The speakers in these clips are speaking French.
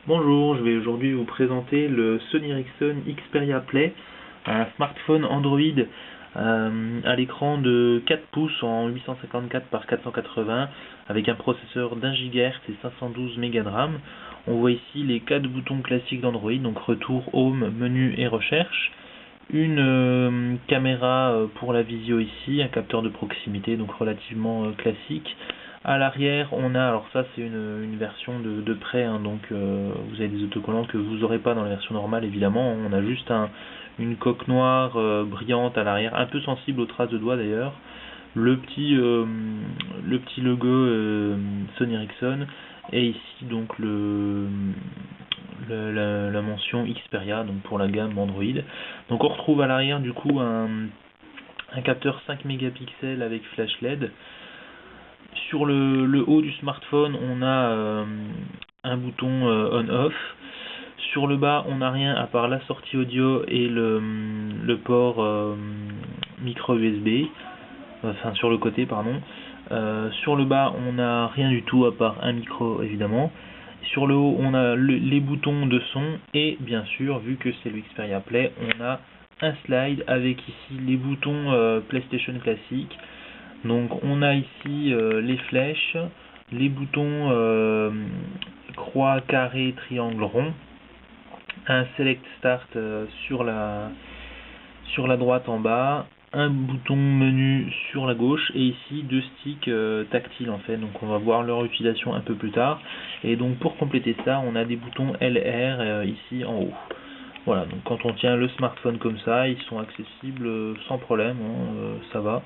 Bonjour, je vais aujourd'hui vous présenter le Sony Ericsson Xperia Play, un smartphone Android à l'écran de 4 pouces en 854 par 480 avec un processeur d'1 GHz et 512 Mb de RAM. On voit ici les 4 boutons classiques d'Android, donc retour, home, menu et recherche. Une caméra pour la visio ici, un capteur de proximité donc relativement classique. À l'arrière on a, alors ça c'est une version de près, hein, donc vous avez des autocollants que vous n'aurez pas dans la version normale évidemment. On a juste une coque noire brillante à l'arrière, un peu sensible aux traces de doigts d'ailleurs. Le petit logo Sony Ericsson et ici donc la mention Xperia donc pour la gamme Android. Donc on retrouve à l'arrière du coup un capteur 5 mégapixels avec flash LED. Sur le haut du smartphone on a un bouton on-off. Sur le bas on n'a rien à part la sortie audio et le port micro USB, enfin sur le côté pardon. Sur le bas on n'a rien du tout à part un micro évidemment. Sur le haut on a les boutons de son et bien sûr vu que c'est le Xperia Play on a un slide avec ici les boutons PlayStation classique. Donc on a ici les flèches, les boutons croix, carré, triangle, rond, un select start sur la droite en bas, un bouton menu sur la gauche et ici deux sticks tactiles en fait, donc on va voir leur utilisation un peu plus tard. Et donc pour compléter ça on a des boutons LR ici en haut. Voilà, donc quand on tient le smartphone comme ça ils sont accessibles sans problème, hein, ça va.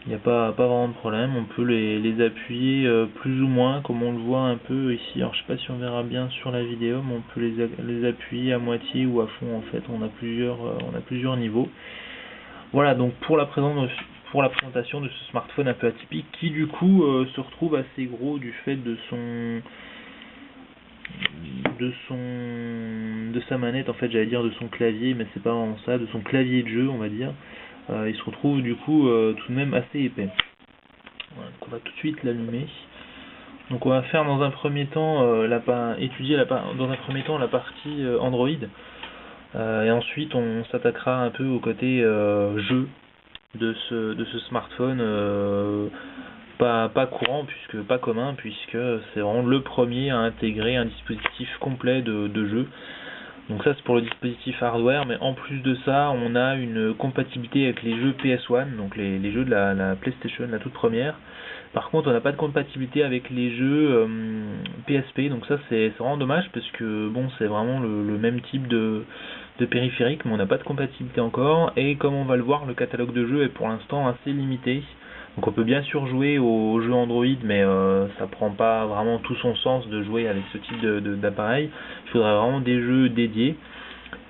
Il n'y a pas vraiment de problème, on peut les appuyer plus ou moins comme on le voit un peu ici. Alors je sais pas si on verra bien sur la vidéo, mais on peut les appuyer à moitié ou à fond en fait, on a plusieurs niveaux. Voilà donc pour la présentation de ce smartphone un peu atypique qui du coup se retrouve assez gros du fait de sa manette, en fait j'allais dire de son clavier, mais c'est pas vraiment ça, de son clavier de jeu on va dire. Il se retrouve du coup tout de même assez épais. Voilà, donc on va tout de suite l'allumer. Donc on va faire dans un premier temps étudier dans un premier temps la partie Android et ensuite on s'attaquera un peu au côté jeu de ce smartphone pas courant, pas commun, puisque c'est vraiment le premier à intégrer un dispositif complet de jeu. Donc ça c'est pour le dispositif hardware, mais en plus de ça on a une compatibilité avec les jeux PS1, donc les jeux de la PlayStation, la toute première. Par contre on n'a pas de compatibilité avec les jeux PSP, donc ça c'est vraiment dommage parce que bon c'est vraiment le même type de périphérique, mais on n'a pas de compatibilité encore, et comme on va le voir le catalogue de jeux est pour l'instant assez limité. Donc on peut bien sûr jouer aux jeux Android, mais ça prend pas vraiment tout son sens de jouer avec ce type d'appareil. Il faudrait vraiment des jeux dédiés,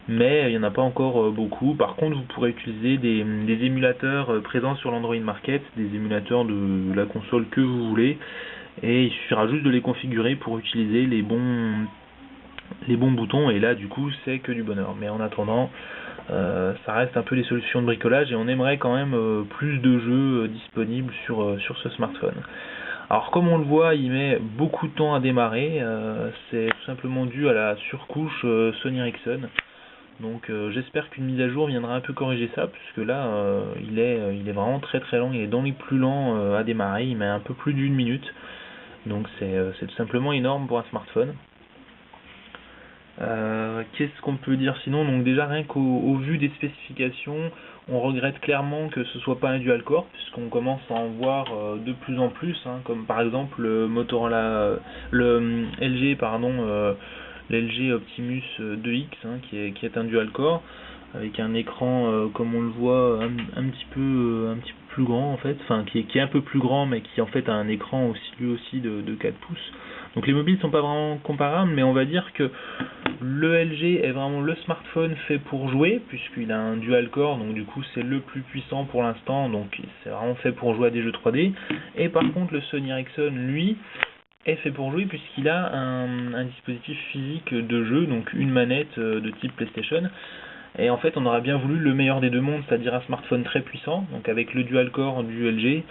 mais il n'y en a pas encore beaucoup. Par contre vous pourrez utiliser des émulateurs présents sur l'Android Market, des émulateurs de la console que vous voulez, et il suffira juste de les configurer pour utiliser les bons boutons, et là du coup c'est que du bonheur. Mais en attendant ça reste un peu les solutions de bricolage et on aimerait quand même plus de jeux disponibles sur ce smartphone. Alors comme on le voit il met beaucoup de temps à démarrer, c'est tout simplement dû à la surcouche Sony Ericsson. Donc j'espère qu'une mise à jour viendra un peu corriger ça, puisque là il est vraiment très lent, il est dans les plus lents à démarrer, il met un peu plus d'1 minute. Donc c'est tout simplement énorme pour un smartphone. Qu'est-ce qu'on peut dire sinon? Donc déjà rien qu'au vu des spécifications, on regrette clairement que ce soit pas un dual core, puisqu'on commence à en voir de plus en plus, hein, comme par exemple le Motorola, le LG pardon, l'LG Optimus 2X, hein, qui est un dual core avec un écran comme on le voit un petit peu plus grand en fait, enfin qui est un peu plus grand, mais qui en fait a un écran aussi lui aussi de 4 pouces. Donc les mobiles sont pas vraiment comparables, mais on va dire que le LG est vraiment le smartphone fait pour jouer, puisqu'il a un dual core, donc du coup c'est le plus puissant pour l'instant, donc c'est vraiment fait pour jouer à des jeux 3D. Et par contre le Sony Ericsson lui est fait pour jouer, puisqu'il a un dispositif physique de jeu, donc une manette de type PlayStation. Et en fait on aurait bien voulu le meilleur des deux mondes, c'est-à-dire un smartphone très puissant, donc avec le dual core du LG,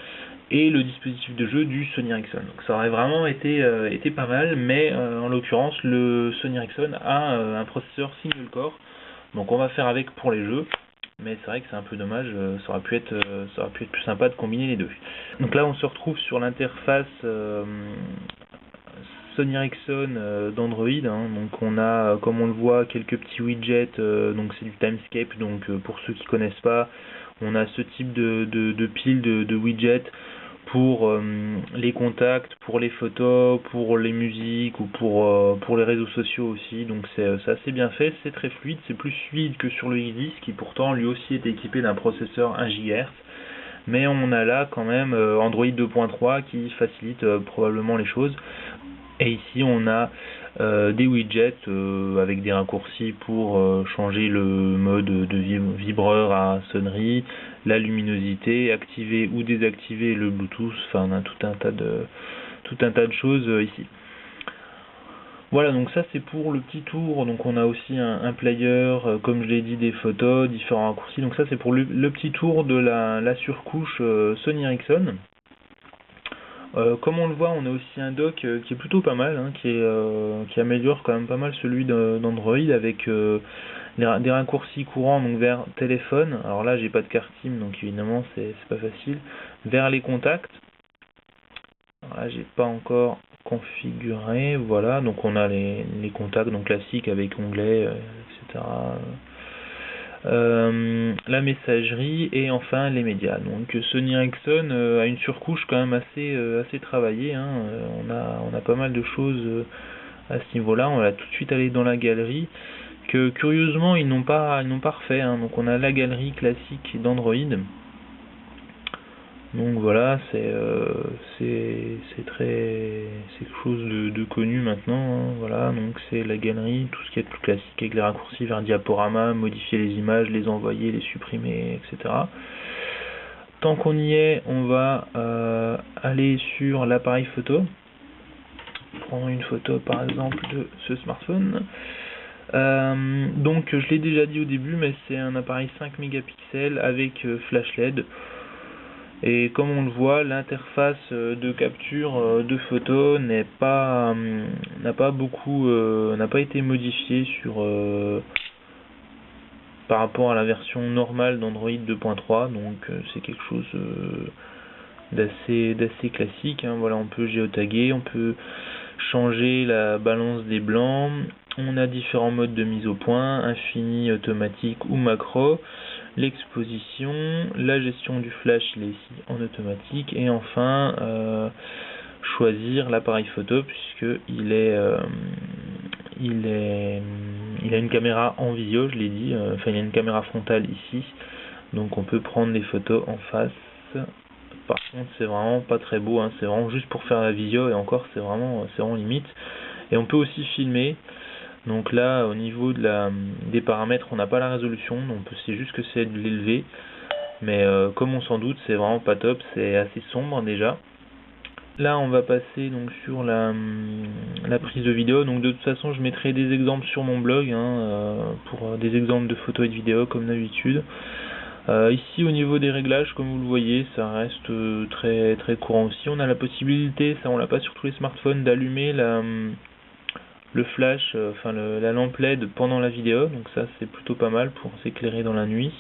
et le dispositif de jeu du Sony Ericsson. Donc ça aurait vraiment été pas mal, mais en l'occurrence le Sony Ericsson a un processeur single core, donc on va faire avec pour les jeux, mais c'est vrai que c'est un peu dommage, ça aurait pu être plus sympa de combiner les deux. Donc là on se retrouve sur l'interface Sony Ericsson d'Android, hein. Donc on a, comme on le voit, quelques petits widgets, donc c'est du Timescape, donc pour ceux qui connaissent pas, on a ce type de pile de widgets pour les contacts, pour les photos, pour les musiques ou pour les réseaux sociaux aussi. Donc c'est assez bien fait, c'est très fluide, c'est plus fluide que sur le X10 qui pourtant lui aussi est équipé d'un processeur 1 GHz. Mais on a là quand même Android 2.3 qui facilite probablement les choses. Et ici on a des widgets avec des raccourcis pour changer le mode de vibreur à sonnerie, la luminosité, activer ou désactiver le Bluetooth, enfin on a tout un tas de choses ici. Voilà, donc ça c'est pour le petit tour. Donc on a aussi un player, comme je l'ai dit, des photos, différents raccourcis. Donc ça c'est pour le petit tour de la surcouche Sony Ericsson. Comme on le voit, on a aussi un dock qui est plutôt pas mal, hein, qui améliore quand même pas mal celui d'Android avec des raccourcis courants donc vers téléphone. Alors là j'ai pas de carte SIM donc évidemment c'est pas facile. Vers les contacts. Alors là j'ai pas encore configuré. Voilà, donc on a les contacts donc classiques avec onglet, etc. La messagerie et enfin les médias. Donc Sony Ericsson a une surcouche quand même assez travaillée, hein. On a pas mal de choses à ce niveau-là. On va tout de suite aller dans la galerie que curieusement ils n'ont pas refait, hein. Donc on a la galerie classique d'Android. Donc voilà, c'est quelque chose de connu maintenant, hein. Voilà, donc c'est la galerie, tout ce qui est plus classique avec les raccourcis vers diaporama, modifier les images, les envoyer, les supprimer, etc. Tant qu'on y est, on va aller sur l'appareil photo, prendre une photo par exemple de ce smartphone. Donc je l'ai déjà dit au début, mais c'est un appareil 5 mégapixels avec flash LED. Et comme on le voit, l'interface de capture de photos n'a pas été modifiée par rapport à la version normale d'Android 2.3, donc c'est quelque chose d'assez classique, hein. Voilà, on peut géotaguer, on peut changer la balance des blancs, on a différents modes de mise au point, infini, automatique ou macro, l'exposition, la gestion du flash il est ici en automatique, et enfin choisir l'appareil photo puisque il a une caméra en visio, je l'ai dit, enfin il y a une caméra frontale ici, donc on peut prendre des photos en face. Par contre c'est vraiment pas très beau, hein, c'est vraiment juste pour faire la visio, et encore c'est vraiment limite. Et on peut aussi filmer. Donc là au niveau des paramètres on n'a pas la résolution, donc c'est juste que c'est de l'élevé, mais comme on s'en doute c'est vraiment pas top, c'est assez sombre déjà. Là on va passer donc sur la prise de vidéo. Donc de toute façon je mettrai des exemples sur mon blog, hein, pour des exemples de photos et de vidéos comme d'habitude. Ici au niveau des réglages, comme vous le voyez, ça reste très courant aussi. On a la possibilité, ça on l'a pas sur tous les smartphones, d'allumer le flash, enfin la lampe LED pendant la vidéo, donc ça c'est plutôt pas mal pour s'éclairer dans la nuit.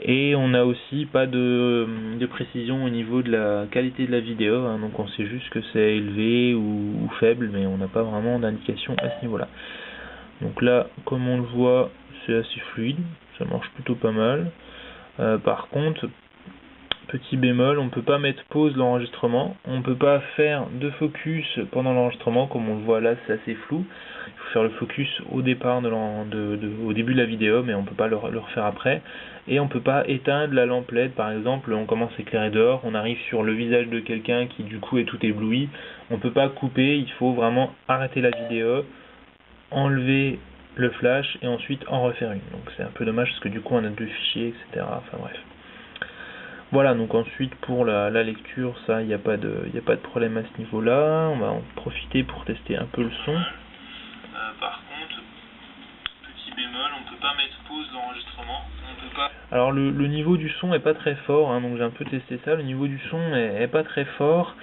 Et on n'a aussi pas de précision au niveau de la qualité de la vidéo, hein, donc on sait juste que c'est élevé ou faible, mais on n'a pas vraiment d'indication à ce niveau-là. Donc là, comme on le voit, c'est assez fluide, ça marche plutôt pas mal. Par contre, petit bémol, on ne peut pas mettre pause l'enregistrement, on ne peut pas faire de focus pendant l'enregistrement, comme on le voit là, c'est assez flou. Il faut faire le focus au départ au début de la vidéo, mais on ne peut pas le refaire après. Et on ne peut pas éteindre la lampe LED, par exemple, on commence à éclairer dehors, on arrive sur le visage de quelqu'un qui du coup est tout ébloui, on ne peut pas couper, il faut vraiment arrêter la vidéo, enlever le flash et ensuite en refaire une. Donc c'est un peu dommage parce que du coup on a deux fichiers, etc. Enfin bref. Voilà, donc ensuite pour la lecture, ça, il n'y a pas de problème à ce niveau-là. On va en profiter pour tester un peu le son. Par contre, petit bémol, on ne peut pas mettre pause l'enregistrement. On Alors le niveau du son est pas très fort, hein, donc j'ai un peu testé ça, le niveau du son est pas très fort.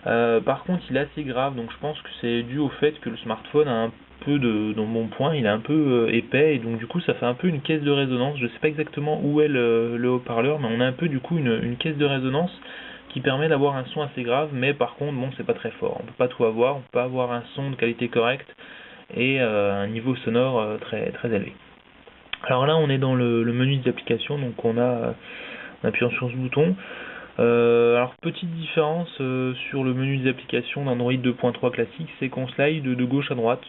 Par contre il est assez grave, donc je pense que c'est dû au fait que le smartphone a un peu dans mon point, il est un peu épais, et donc du coup ça fait un peu une caisse de résonance. Je sais pas exactement où est le haut-parleur, mais on a un peu du coup une caisse de résonance qui permet d'avoir un son assez grave, mais par contre bon, c'est pas très fort, on peut pas tout avoir, on peut pas avoir un son de qualité correcte et un niveau sonore très très élevé. Alors là on est dans le menu des applications, donc en appuyant sur ce bouton. Alors petite différence sur le menu des applications d'Android 2.3 classique, c'est qu'on slide de gauche à droite,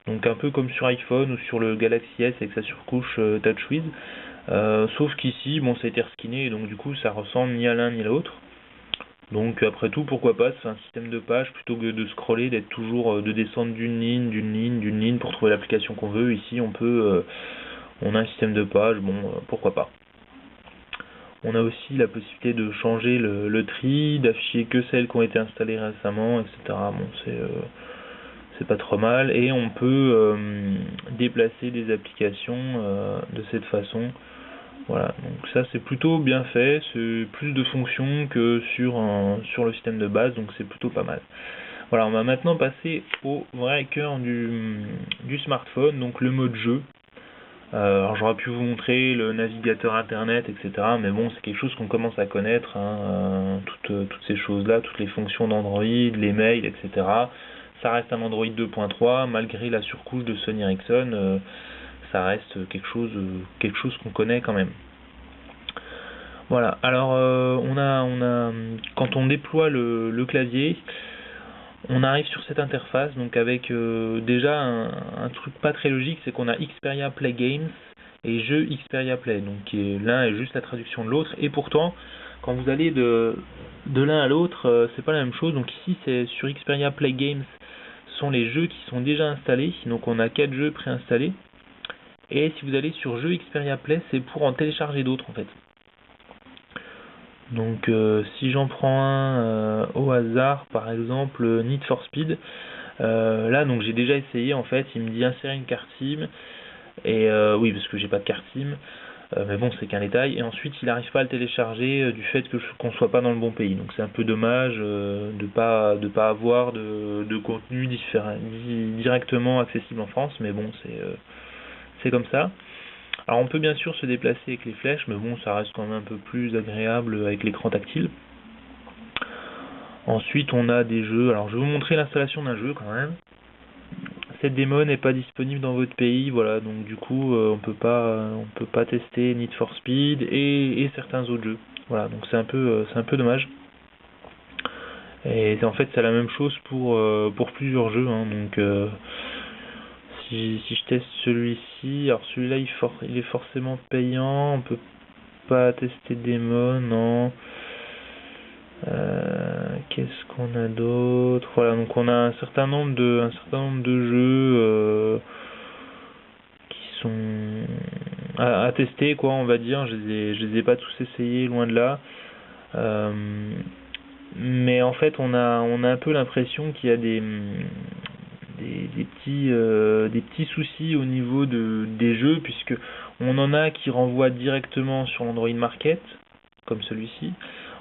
donc un peu comme sur iPhone ou sur le Galaxy S avec sa surcouche TouchWiz, sauf qu'ici bon, ça a été reskiné et donc du coup ça ressemble ni à l'un ni à l'autre. Donc après tout, pourquoi pas, c'est un système de page plutôt que de scroller, d'être toujours de descendre d'une ligne pour trouver l'application qu'on veut. Ici on a un système de page, bon pourquoi pas. On a aussi la possibilité de changer le tri, d'afficher que celles qui ont été installées récemment, etc. Bon, c'est pas trop mal, et on peut déplacer des applications de cette façon. Voilà, donc ça c'est plutôt bien fait, c'est plus de fonctions que sur le système de base, donc c'est plutôt pas mal. Voilà, on va maintenant passer au vrai cœur du smartphone, donc le mode jeu. Alors j'aurais pu vous montrer le navigateur internet, etc. Mais bon, c'est quelque chose qu'on commence à connaître, hein, toutes ces choses-là, toutes les fonctions d'Android, les mails, etc. Ça reste un Android 2.3, malgré la surcouche de Sony Ericsson, ça reste quelque chose qu'on connaît quand même. Voilà, alors quand on déploie le clavier, on arrive sur cette interface, donc avec déjà un truc pas très logique, c'est qu'on a Xperia Play Games et Jeux Xperia Play, donc l'un est juste la traduction de l'autre, et pourtant, quand vous allez de l'un à l'autre, c'est pas la même chose. Donc ici, c'est sur Xperia Play Games, ce sont les jeux qui sont déjà installés, donc on a 4 jeux préinstallés, et si vous allez sur Jeux Xperia Play, c'est pour en télécharger d'autres en fait. Donc si j'en prends un au hasard, par exemple Need for Speed, là donc j'ai déjà essayé en fait, il me dit insérer une carte SIM, et oui parce que j'ai pas de carte SIM, mais bon c'est qu'un détail, et ensuite il n'arrive pas à le télécharger du fait qu'on soit pas dans le bon pays, donc c'est un peu dommage de pas avoir de contenu directement accessible en France, mais bon c'est comme ça. Alors on peut bien sûr se déplacer avec les flèches, mais bon ça reste quand même un peu plus agréable avec l'écran tactile. Ensuite on a des jeux, alors je vais vous montrer l'installation d'un jeu quand même. Cette démo n'est pas disponible dans votre pays, voilà, donc du coup on peut pas tester Need for Speed et certains autres jeux. Voilà, donc c'est un peu dommage. Et en fait c'est la même chose pour plusieurs jeux, hein, donc si je teste celui-ci, alors celui-là il est forcément payant, on peut pas tester démo, non. Qu'est-ce qu'on a d'autre? Voilà, donc on a un certain nombre de jeux qui sont à tester, quoi, on va dire. Je les ai pas tous essayés, loin de là. Mais en fait, on a un peu l'impression qu'il y a des petits soucis au niveau des jeux, puisque on en a qui renvoient directement sur l'Android Market, comme celui-ci.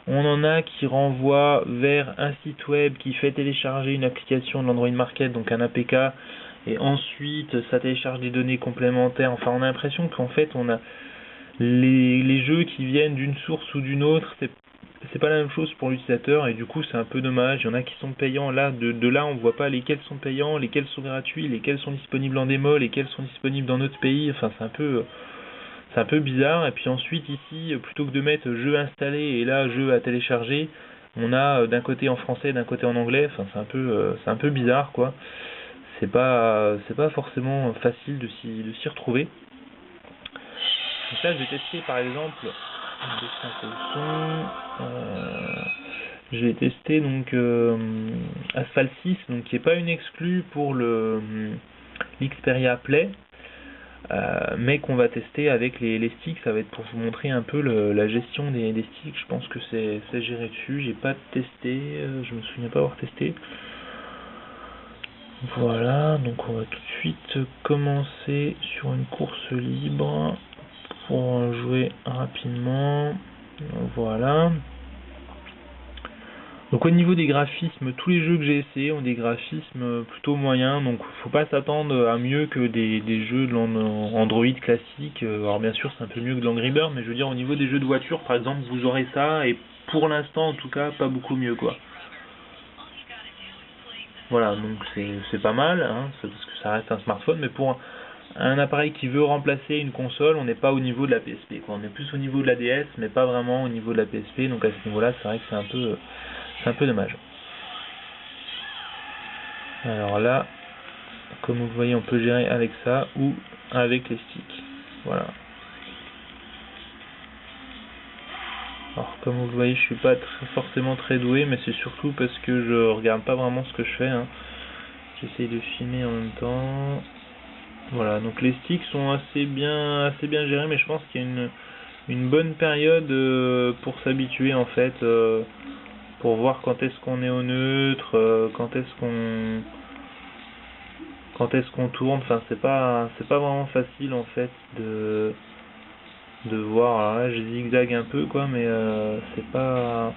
On en a qui renvoient vers un site web qui fait télécharger une application de l'Android Market, donc un APK, et ensuite ça télécharge des données complémentaires. Enfin, on a l'impression qu'en fait, on a les jeux qui viennent d'une source ou d'une autre, c'est pas la même chose pour l'utilisateur, et du coup c'est un peu dommage. Il y en a qui sont payants, là de là on voit pas lesquels sont payants, lesquels sont gratuits, lesquels sont disponibles en démo, lesquels sont disponibles dans notre pays. Enfin c'est un peu bizarre. Et puis ensuite ici, plutôt que de mettre jeu installé et là jeu à télécharger, on a d'un côté en français, d'un côté en anglais. Enfin c'est un peu bizarre, quoi. C'est pas forcément facile de s'y retrouver. Donc là je vais tester par exemple je vais tester donc Asphalt 6, donc qui n'est pas une exclue pour l'Xperia Play, mais qu'on va tester avec les sticks. Ça va être pour vous montrer un peu la gestion des sticks. Je pense que c'est géré dessus. J'ai pas testé, je me souviens pas avoir testé. Voilà, donc on va tout de suite commencer sur une course libre. pour jouer rapidement. Voilà. Donc au niveau des graphismes, tous les jeux que j'ai essayés ont des graphismes plutôt moyens, donc faut pas s'attendre à mieux que des jeux de Android classiques. Alors bien sûr c'est un peu mieux que de l'Angry Birds, mais je veux dire au niveau des jeux de voiture par exemple vous aurez ça, et pour l'instant en tout cas pas beaucoup mieux quoi. Voilà, donc c'est pas mal, hein, parce que ça reste un smartphone, mais pour un appareil qui veut remplacer une console, on n'est pas au niveau de la PSP, quoi. On est plus au niveau de la DS, mais pas vraiment au niveau de la PSP, donc à ce niveau-là, c'est vrai que c'est un peu dommage. Alors là, comme vous voyez, on peut gérer avec ça ou avec les sticks. Voilà. Alors comme vous le voyez, je suis pas forcément très doué, mais c'est surtout parce que je regarde pas vraiment ce que je fais, hein. J'essaye de filmer en même temps. Voilà, donc les sticks sont assez bien gérés, mais je pense qu'il y a une bonne période pour s'habituer en fait, pour voir quand est-ce qu'on est au neutre, quand est-ce qu'on tourne. Enfin, c'est pas vraiment facile en fait de voir. Alors là, je zigzague un peu quoi, mais c'est pas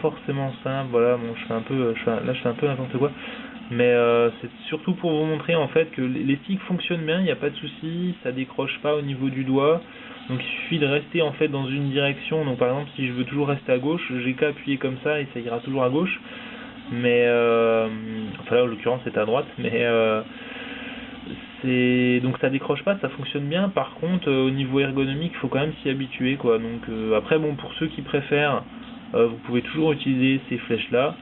forcément simple. Voilà, bon, là je fais un peu n'importe quoi. Mais c'est surtout pour vous montrer en fait que les sticks fonctionnent bien, il n'y a pas de souci, ça décroche pas au niveau du doigt. Donc il suffit de rester en fait dans une direction. Donc par exemple si je veux toujours rester à gauche, j'ai qu'à appuyer comme ça et ça ira toujours à gauche. Mais enfin là en l'occurrence c'est à droite, mais donc ça décroche pas, ça fonctionne bien. Par contre au niveau ergonomique, il faut quand même s'y habituer quoi. Donc après bon, pour ceux qui préfèrent, vous pouvez toujours utiliser ces flèches là.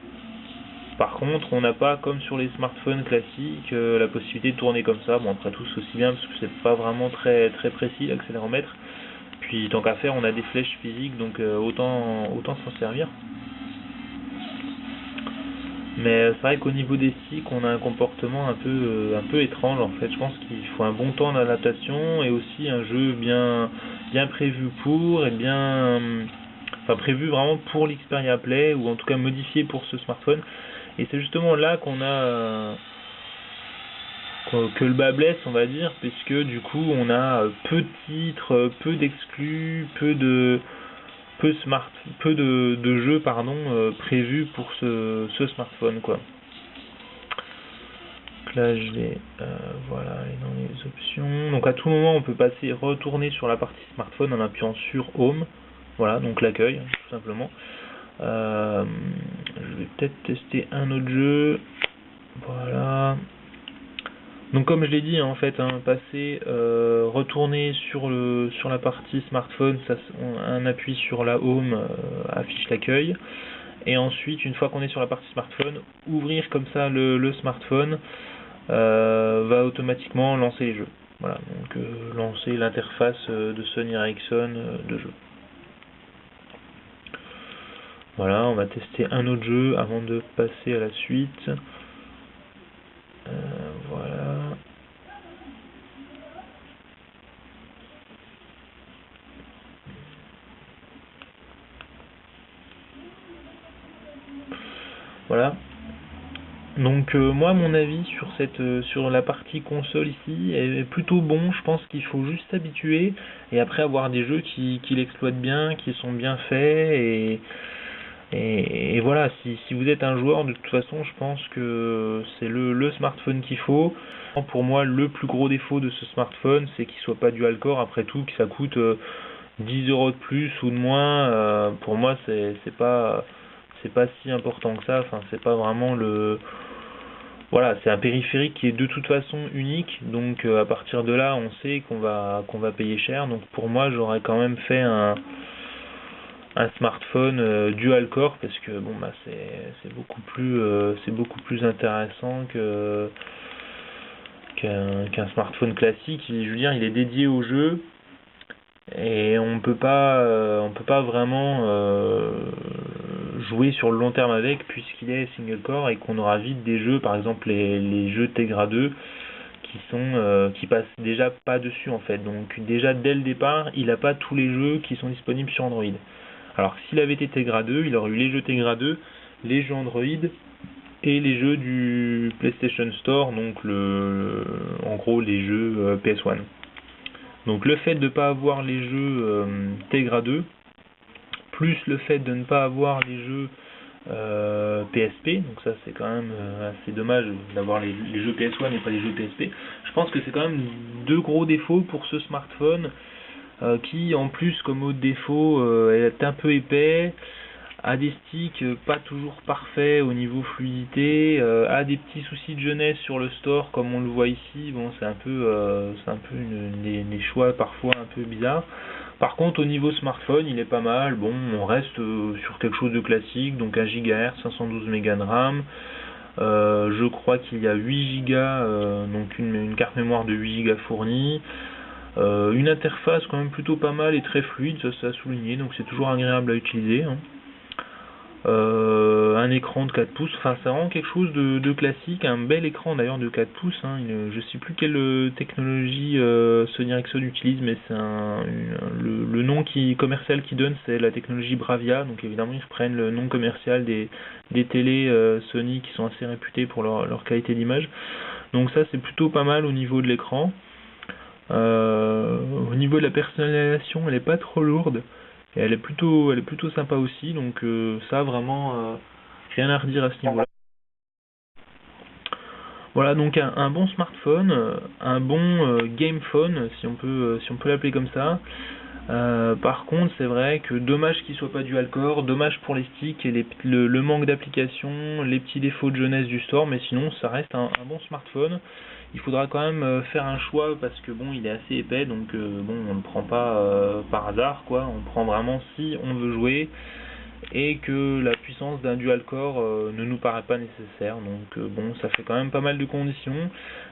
Par contre, on n'a pas, comme sur les smartphones classiques, la possibilité de tourner comme ça. Bon, après tout, c'est aussi bien parce que c'est pas vraiment très précis l'accéléromètre. Puis tant qu'à faire, on a des flèches physiques, donc autant s'en servir. Mais c'est vrai qu'au niveau des sticks, on a un comportement un peu étrange en fait. Je pense qu'il faut un bon temps d'adaptation et aussi un jeu bien prévu pour, et enfin prévu vraiment pour l'Xperia Play, ou en tout cas modifié pour ce smartphone. Et c'est justement là qu'on a que le bas blesse, on va dire, puisque du coup on a peu de titres, peu d'exclus, peu de jeux prévus pour ce smartphone quoi. Donc là je vais voilà, aller dans les options. Donc à tout moment on peut retourner sur la partie smartphone en appuyant sur Home. Voilà, donc l'accueil tout simplement. Je vais peut-être tester un autre jeu. Voilà. Donc comme je l'ai dit en fait, retourner sur la partie smartphone, un appui sur la home affiche l'accueil, et ensuite une fois qu'on est sur la partie smartphone, ouvrir comme ça le smartphone va automatiquement lancer les jeux. Voilà, donc lancer l'interface de Sony Ericsson de jeu. Voilà, on va tester un autre jeu avant de passer à la suite. Voilà. Voilà. Donc moi mon avis sur la partie console ici est plutôt bon. Je pense qu'il faut juste s'habituer et après avoir des jeux qui l'exploitent bien, qui sont bien faits, et voilà, si vous êtes un joueur, de toute façon je pense que c'est le smartphone qu'il faut. Pour moi le plus gros défaut de ce smartphone, c'est qu'il soit pas dual core, après tout, que ça coûte 10 € de plus ou de moins. Pour moi c'est pas si important que ça. Enfin, c'est pas vraiment voilà, c'est un périphérique qui est de toute façon unique, donc à partir de là on sait qu'on va payer cher. Donc pour moi j'aurais quand même fait un smartphone dual core, parce que bon bah c'est beaucoup plus intéressant qu'un smartphone classique. Je veux dire, il est dédié au jeu et on peut pas vraiment jouer sur le long terme avec, puisqu'il est single core et qu'on aura vite des jeux, par exemple les jeux Tegra 2 qui passent déjà pas dessus en fait. Donc déjà dès le départ, il n'a pas tous les jeux qui sont disponibles sur Android. Alors s'il avait été Tegra 2, il aurait eu les jeux Tegra 2, les jeux Android et les jeux du PlayStation Store, donc en gros les jeux PS1. Donc le fait de ne pas avoir les jeux Tegra 2, plus le fait de ne pas avoir les jeux PSP, donc ça c'est quand même assez dommage d'avoir les jeux PS1 et pas les jeux PSP. Je pense que c'est quand même deux gros défauts pour ce smartphone qui en plus comme autre défaut est un peu épais, a des sticks pas toujours parfaits au niveau fluidité, a des petits soucis de jeunesse sur le store comme on le voit ici. Bon, c'est un peu les choix parfois un peu bizarres. Par contre, au niveau smartphone, il est pas mal. Bon, on reste sur quelque chose de classique, donc 1 GHz, 512 Mb de RAM. Je crois qu'il y a 8 Go, donc une carte mémoire de 8 Go fournie. Une interface quand même plutôt pas mal et très fluide, ça c'est à souligner, donc c'est toujours agréable à utiliser. Hein. Un écran de 4 pouces, enfin c'est vraiment quelque chose de classique, un bel écran d'ailleurs de 4 pouces, hein. Je sais plus quelle technologie Sony Ericsson utilise, mais c'est le nom commercial qu'ils donnent, c'est la technologie Bravia, donc évidemment ils prennent le nom commercial des télés Sony qui sont assez réputées pour leur qualité d'image, donc ça c'est plutôt pas mal au niveau de l'écran. Au niveau de la personnalisation, elle est pas trop lourde. Et elle est plutôt sympa aussi, donc ça vraiment rien à redire à ce niveau-là. Voilà donc un bon smartphone, un bon game phone si on peut l'appeler comme ça. Par contre c'est vrai que dommage qu'il soit pas dual core, dommage pour les sticks et le manque d'application, les petits défauts de jeunesse du store, mais sinon ça reste un bon smartphone. Il faudra quand même faire un choix parce que bon il est assez épais, donc bon on ne prend pas par hasard quoi, on prend vraiment si on veut jouer et que la puissance d'un dual core ne nous paraît pas nécessaire, donc bon ça fait quand même pas mal de conditions,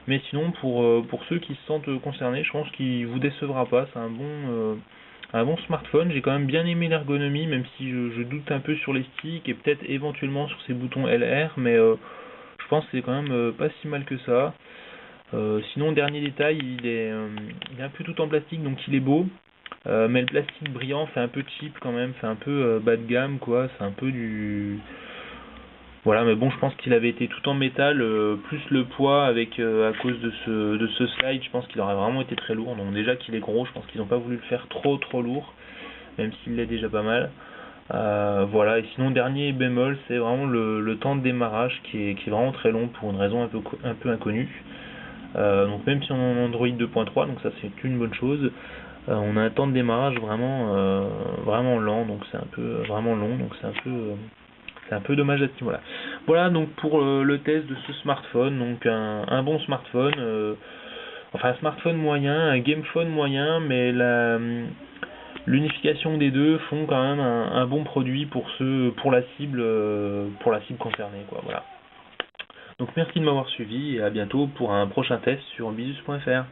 mais sinon pour ceux qui se sentent concernés, je pense qu'il vous décevra pas, c'est un bon smartphone. J'ai quand même bien aimé l'ergonomie, même si je doute un peu sur les sticks et peut-être éventuellement sur ces boutons LR, mais je pense que c'est quand même pas si mal que ça. Sinon, dernier détail, il est un peu tout en plastique, donc il est beau, mais le plastique brillant fait un peu cheap quand même, fait un peu bas de gamme quoi, c'est un peu du... Voilà, mais bon, je pense qu'il avait été tout en métal, plus le poids avec à cause de ce slide, je pense qu'il aurait vraiment été très lourd, donc déjà qu'il est gros, je pense qu'ils n'ont pas voulu le faire trop lourd, même s'il l'est déjà pas mal. Voilà, et sinon dernier bémol, c'est vraiment le temps de démarrage qui est vraiment très long pour une raison un peu inconnue. Donc même si on est en Android 2.3, donc ça c'est une bonne chose, on a un temps de démarrage vraiment lent, donc c'est un peu vraiment long, donc c'est un peu dommage à ce niveau-là. Voilà donc pour le test de ce smartphone, donc un bon smartphone, enfin un smartphone moyen, un gamephone moyen, mais l'unification des deux font quand même un bon produit pour la cible concernée quoi. Voilà. Donc merci de m'avoir suivi et à bientôt pour un prochain test sur bizus.fr.